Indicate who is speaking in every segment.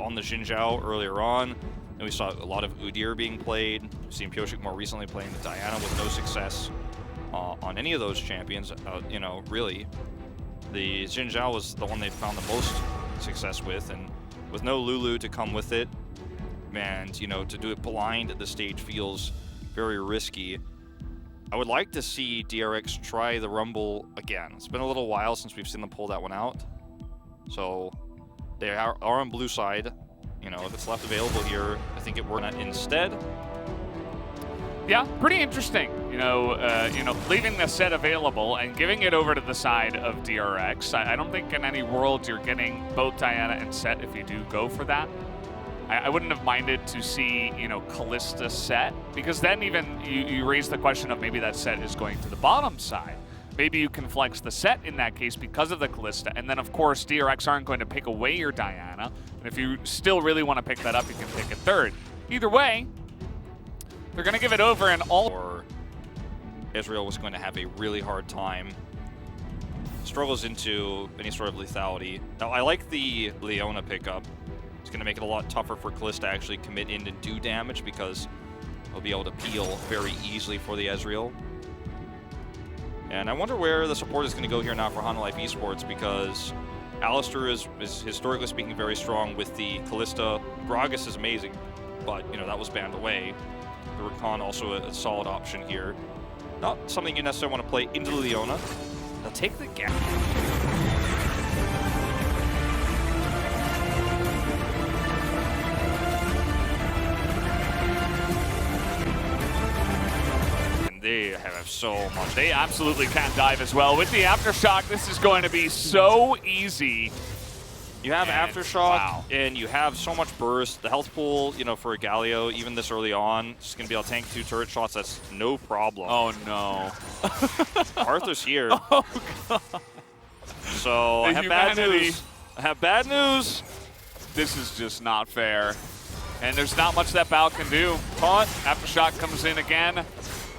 Speaker 1: on the Xin Zhao earlier on. And we saw a lot of Udyr being played. We've seen Pyosik more recently playing the Diana with no success on any of those champions. You know, really, the Xin Zhao was the one they found the most success with, and with no Lulu to come with it, and you know, to do it blind at this stage feels very risky. I would like to see DRX try the Rumble again. It's been a little while since we've seen them pull that one out. So they are on blue side. You know, if it's left available here, I think it worked instead.
Speaker 2: Yeah, pretty interesting. You know, leaving the set available and giving it over to the side of DRX. I don't think in any world you're getting both Diana and Set if you do go for that. I wouldn't have minded to see, you know, Kalista Set, because then even you raise the question of maybe that Set is going to the bottom side. Maybe you can flex the Set in that case because of the Kalista, and then of course DRX aren't going to pick away your Diana, and if you still really want to pick that up, you can pick a third. Either way, they're going to give it over, and
Speaker 1: or Ezreal was going to have a really hard time. Struggles into any sort of lethality. Now I like the Leona pickup. It's going to make it a lot tougher for Kalista to actually commit in and do damage, because he'll be able to peel very easily for the Ezreal. And I wonder where the support is going to go here now for Hanwha Life Esports, because Alistair is historically speaking very strong with the Kalista. Gragas is amazing, but you know, that was banned away. The Rakan also a solid option here. Not something you necessarily want to play into Leona. Now take the gap. They have so much.
Speaker 2: They absolutely can dive as well. With the Aftershock, this is going to be so easy.
Speaker 1: You have Aftershock, and you have so much burst. The health pool, you know, for a Galio, even this early on, just going to be able to tank 2 turret shots. That's no problem.
Speaker 2: Oh, no.
Speaker 1: Arthur's here.
Speaker 2: Oh, God.
Speaker 1: So I have bad news. I have bad news.
Speaker 2: This is just not fair. And there's not much that Bao can do. But Aftershock comes in again.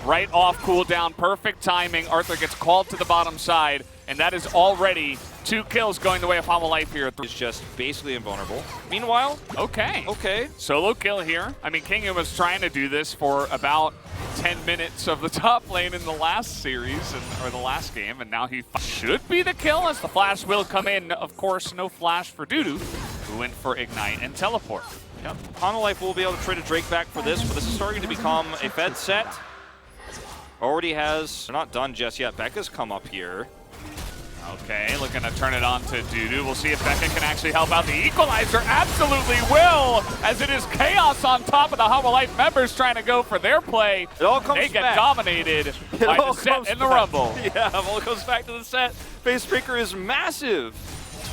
Speaker 2: Right off cooldown, perfect timing. Arthur gets called to the bottom side, and that is already 2 kills going the way of Hanwha Life here.
Speaker 1: It's just basically invulnerable. Meanwhile,
Speaker 2: okay. Solo kill here. I mean, Kingan was trying to do this for about 10 minutes of the top lane in the last series, or the last game, and now he should be the kill as the flash will come in. Of course, no flash for Dudu, who went for Ignite and Teleport.
Speaker 1: Yep, Hanwha Life will be able to trade a Drake back for this, but this is starting to become a Fed set. Already has, they're not done just yet. Becca's come up here.
Speaker 2: Okay, looking to turn it on to Dudu. We'll see if Becca can actually help out. The equalizer absolutely will, as it is chaos on top of the Hanwha Life members trying to go for their play.
Speaker 1: It all comes
Speaker 2: They get
Speaker 1: back.
Speaker 2: Dominated by the set in the Rumble.
Speaker 1: Yeah, it all comes back to the set. Facebreaker is massive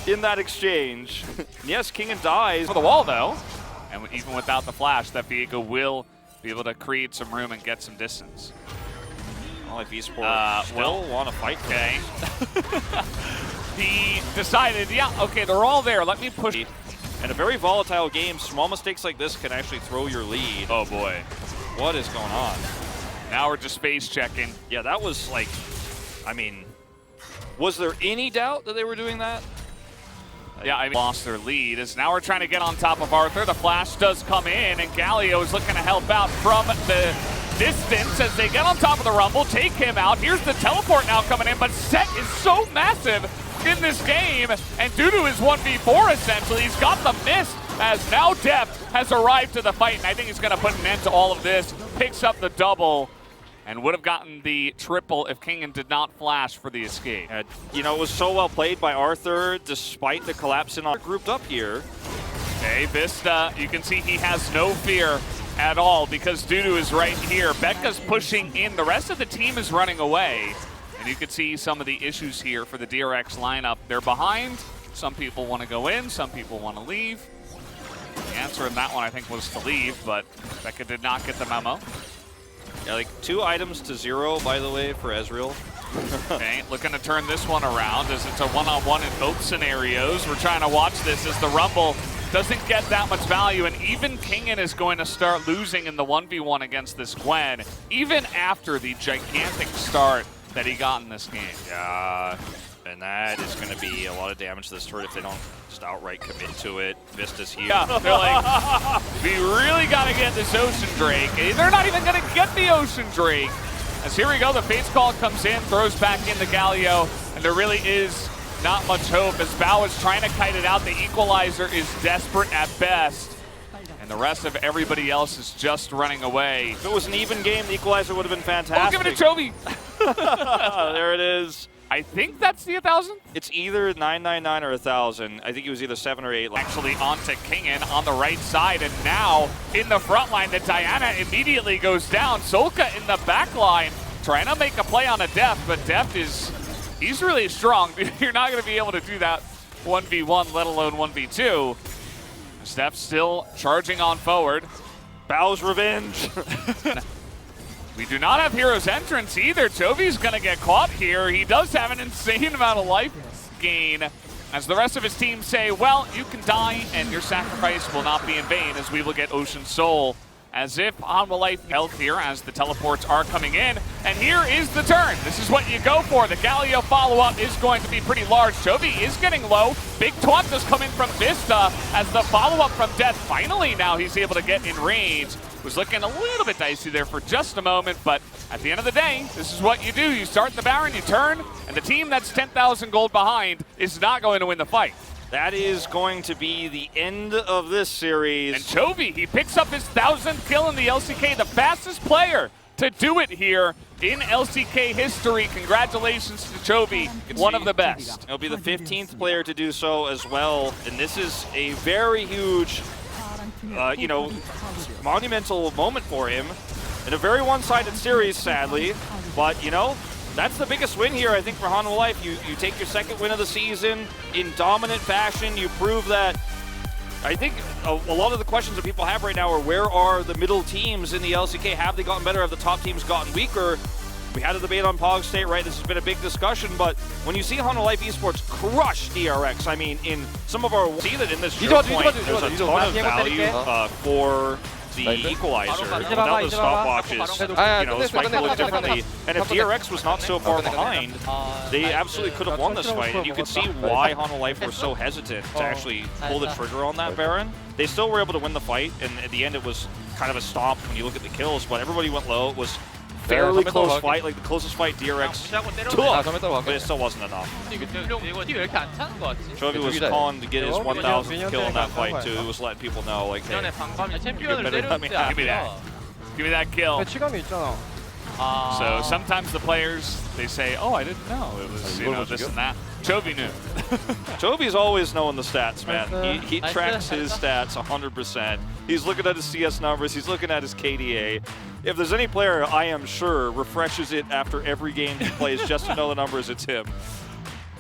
Speaker 1: in that exchange. Yes, Kingan dies.
Speaker 2: For the wall, though. And even without the flash, that Viego will be able to create some room and get some distance.
Speaker 1: Life Esports will want to fight.
Speaker 2: Okay. He decided, yeah, okay, they're all there. Let me push.
Speaker 1: In a very volatile game, small mistakes like this can actually throw your lead.
Speaker 2: Oh, boy.
Speaker 1: What is going on?
Speaker 2: Now we're just space checking.
Speaker 1: Yeah, that was like, I mean, was there any doubt that they were doing that?
Speaker 2: Yeah, I mean, lost their lead as now we're trying to get on top of Arthur. The flash does come in, and Galio is looking to help out from the distance as they get on top of the Rumble, take him out. Here's the teleport now coming in, but Set is so massive in this game, and Dudu is 1v4 essentially. He's got the mist as now Deft has arrived to the fight, and I think he's going to put an end to all of this. Picks up the double, and would have gotten the triple if Kingan did not flash for the escape.
Speaker 1: You know, it was so well played by Arthur, despite the collapse in our grouped up here.
Speaker 2: Okay, Vista, you can see he has no fear at all because Dudu is right here. Becca's pushing in. The rest of the team is running away. And you can see some of the issues here for the DRX lineup. They're behind. Some people want to go in. Some people want to leave. The answer in that one, I think, was to leave, but Becca did not get the memo.
Speaker 1: Yeah, like 2 items to 0, by the way, for Ezreal.
Speaker 2: Okay, looking to turn this one around as it's a one-on-one in both scenarios. We're trying to watch this as the Rumble doesn't get that much value, and even Kingan is going to start losing in the 1v1 against this Gwen, even after the gigantic start that he got in this game.
Speaker 1: Yeah, And that is going to be a lot of damage to this turret if they don't just outright commit to it. Vista's here.
Speaker 2: Yeah, they're like, we really got to get this Ocean Drake. They're not even going to get the Ocean Drake. As here we go, the Fates Call comes in, throws back in the Galio, and there really is not much hope as Bao is trying to kite it out. The Equalizer is desperate at best. And the rest of everybody else is just running away.
Speaker 1: If it was an even game, the Equalizer would have been fantastic.
Speaker 2: Oh, give it to Chovy.
Speaker 1: There it is.
Speaker 2: I think that's the 1,000.
Speaker 1: It's either 999 or 1,000. I think it was either 7 or 8.
Speaker 2: Actually onto Kingen on the right side, and now in the front line, the Diana immediately goes down. Solka in the back line trying to make a play on a Deft, but Deft he's really strong. You're not going to be able to do that 1v1, let alone 1v2. Deft still charging on forward.
Speaker 1: Bao's revenge.
Speaker 2: We do not have Hero's Entrance either. Chovy's going to get caught here. He does have an insane amount of life gain as the rest of his team say, well, you can die and your sacrifice will not be in vain, as we look at Ocean Soul as if on life health here as the teleports are coming in. And here is the turn. This is what you go for. The Galio follow-up is going to be pretty large. Chovy is getting low. Big taunt is coming from Vista as the follow-up from Death. Finally now he's able to get in range. Was looking a little bit dicey there for just a moment, but at the end of the day, this is what you do. You start in the Baron, you turn, and the team that's 10,000 gold behind is not going to win the fight.
Speaker 1: That is going to be the end of this series.
Speaker 2: And Chovy, he picks up his 1,000th kill in the LCK, the fastest player to do it here in LCK history. Congratulations to Chovy, one of the best.
Speaker 1: He'll be the 15th player to do so as well, and this is a very huge monumental moment for him in a very one-sided series, sadly. But, that's the biggest win here, I think, for Hanwha Life. You take your second win of the season in dominant fashion. You prove that. I think a lot of the questions that people have right now are, where are the middle teams in the LCK? Have they gotten better? Have the top teams gotten weaker? We had a debate on Pog State, right? This has been a big discussion, but when you see Hanwha Life Esports crush DRX, I mean, in some of our see that in this point, there's a ton of value for the Equalizer. Without the stopwatches, this might look differently. And if DRX was not so far behind, they absolutely could have won this fight. And you could see why Hanwha Life were so hesitant to actually pull the trigger on that Baron. They still were able to win the fight, and at the end it was kind of a stomp when you look at the kills, but everybody went low. It was fairly close fight, like the closest fight DRX took, but it still wasn't enough. Chovy was calling to get his 1,000th kill in that fight too. He was letting people know, like, hey, you better let me have
Speaker 2: Give me that. Give me that kill. So sometimes the players, they say, oh, I didn't know. It was, this and that. Chovy knew.
Speaker 1: Chovy's always knowing the stats, man. He tracks his stats 100%. He's looking at his CS numbers. He's looking at his KDA. If there's any player, I am sure, refreshes it after every game he plays just to know the numbers, it's him.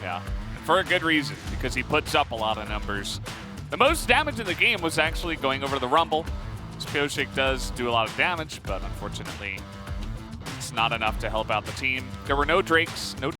Speaker 2: Yeah, for a good reason, because he puts up a lot of numbers. The most damage in the game was actually going over to the Rumble. Spioshik does do a lot of damage, but unfortunately, it's not enough to help out the team. There were no Drakes, no